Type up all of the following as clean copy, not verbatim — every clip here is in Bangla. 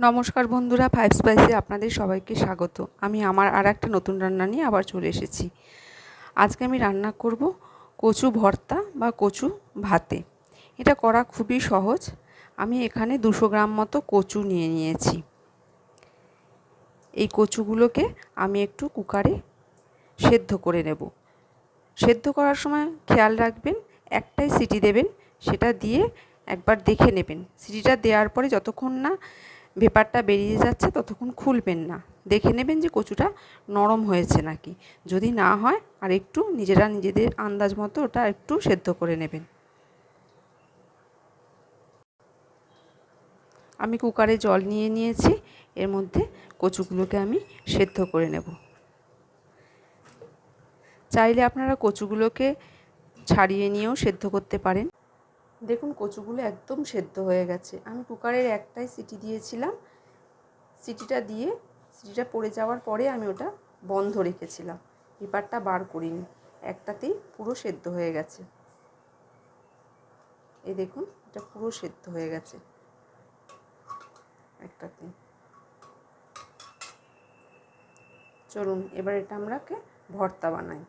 নমস্কার বন্ধুরা, ফাইভ স্পাইসে আপনাদের সবাইকে স্বাগত। আমি আমার আর একটা নতুন রান্না নিয়ে আবার চলে এসেছি। আজকে আমি রান্না করব কচু ভর্তা বা কচু ভাতে। এটা করা খুবই সহজ। আমি এখানে 200 গ্রাম মতো কচু নিয়ে নিয়েছি। এই কচুগুলোকে আমি একটু কুকারে সেদ্ধ করে নেব। সেদ্ধ করার সময় খেয়াল রাখবেন একটাই সিটি দেবেন, সেটা দিয়ে একবার দেখে নেবেন। সিটিটা দেওয়ার পরে যতক্ষণ না ভেপারটা বেরিয়ে যাচ্ছে ততক্ষণ খুলবেন না, দেখে নেবেন যে কচুটা নরম হয়েছে নাকি। যদি না হয় আর একটু নিজেদের আন্দাজ মতো ওটা একটু সেদ্ধ করে নেবেন। আমি কুকারে জল নিয়ে নিয়েছি, এর মধ্যে কচুগুলোকে আমি সেদ্ধ করে নেব। চাইলে আপনারা কচুগুলোকে ছাড়িয়ে নিয়েও সেদ্ধ করতে পারেন। দেখুন কচুগুলো একদম সেদ্ধ হয়ে গেছে। আমি কুকারের একটাই সিটি দিয়েছিলাম। সিটিটা পড়ে যাওয়ার পরে আমি ওটা বন্ধ রেখেছিলাম, পেপারটা বার করিনি। একটাতেই পুরো সেদ্ধ হয়ে গেছে। এই দেখুন এটা পুরো সেদ্ধ হয়ে গেছে একটাতে। চলুন এবার এটা আমরাকে ভর্তা বানাই।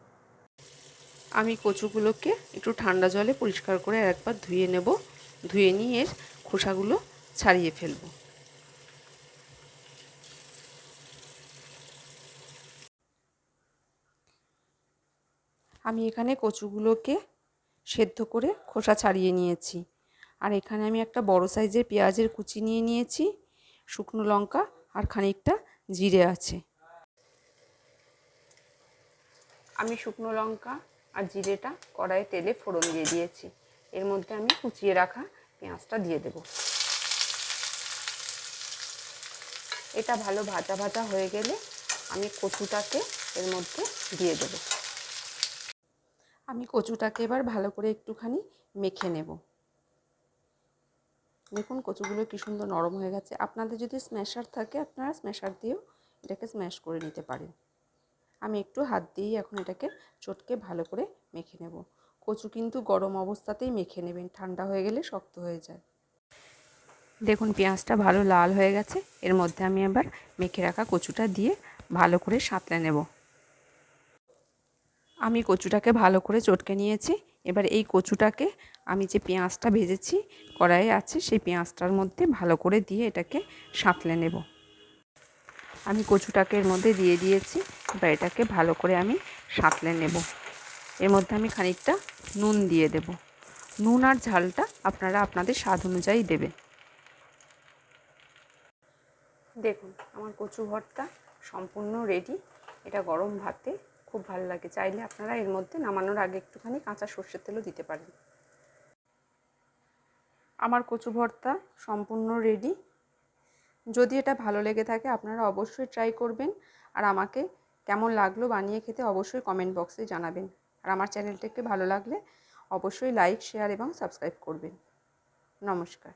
আমি কচুগুলোকে একটু ঠান্ডা জলে পরিষ্কার করে একবার ধুয়ে নেব। ধুয়ে নিয়ে এর খোসাগুলো ছাড়িয়ে ফেলবো। আমি এখানে কচুগুলোকে সেদ্ধ করে খোসা ছাড়িয়ে নিয়েছি। আর এখানে আমি একটা বড় সাইজের পেঁয়াজের কুচি নিয়ে নিয়েছি, শুকনো লঙ্কা আর খানিকটা জিরে আছে। আমি শুকনো লঙ্কা আর জিরেটা কড়াইয়ে তেলে ফোড়ন দিয়ে দিয়েছি। এর মধ্যে আমি কুচিয়ে রাখা পেঁয়াজটা দিয়ে দেব। এটা ভালো ভাজা ভাজা হয়ে গেলে আমি কচুটাকে এর মধ্যে দিয়ে দেব। আমি কচুটাকে এবার ভালো করে একটুখানি মেখে নেব। দেখুন কচুগুলো কি সুন্দর নরম হয়ে গেছে। আপনাদের যদি স্ম্যাশার থাকে আপনারা স্ম্যাশার দিয়েও এটাকে স্ম্যাশ করে নিতে পারেন। আমি একটু হাত দিয়েই এখন এটাকে চটকে ভালো করে মেখে নেব। কচু কিন্তু গরম অবস্থাতেই মেখে নেবেন, ঠান্ডা হয়ে গেলে শক্ত হয়ে যায়। দেখুন পেঁয়াজটা ভালো লাল হয়ে গেছে। এর মধ্যে আমি এবার মেখে রাখা কচুটা দিয়ে ভালো করে সাঁতলে নেব। আমি কচুটাকে ভালো করে চটকে নিয়েছি। এবার এই কচুটাকে আমি যে পেঁয়াজটা ভেজেছি কড়াইয়ে আছে, সেই পেঁয়াজটার মধ্যে ভালো করে দিয়ে এটাকে সাঁতলে নেব। আমি কচুটাকে এর মধ্যে দিয়ে দিয়েছি। এবার এটাকে ভালো করে আমি সাঁতলে নেব। এর মধ্যে আমি খানিকটা নুন দিয়ে দেব। নুন আর ঝালটা আপনারা আপনাদের স্বাদ অনুযায়ী দেবেন। দেখুন আমার কচু ভর্তা সম্পূর্ণ রেডি। এটা গরম ভাতে খুব ভালো লাগে। চাইলে আপনারা এর মধ্যে নামানোর আগে একটুখানি কাঁচা সর্ষের তেলও দিতে পারেন। আমার কচু ভর্তা সম্পূর্ণ রেডি। যদি এটা ভালো লেগে থাকে আপনারা অবশ্যই ট্রাই করবেন। আর আমাকে কেমন লাগলো বানিয়ে খেতে অবশ্যই কমেন্ট বক্সে জানাবেন। আর আমার চ্যানেলটাকে ভালো লাগলে অবশ্যই লাইক, শেয়ার এবং সাবস্ক্রাইব করবেন। নমস্কার।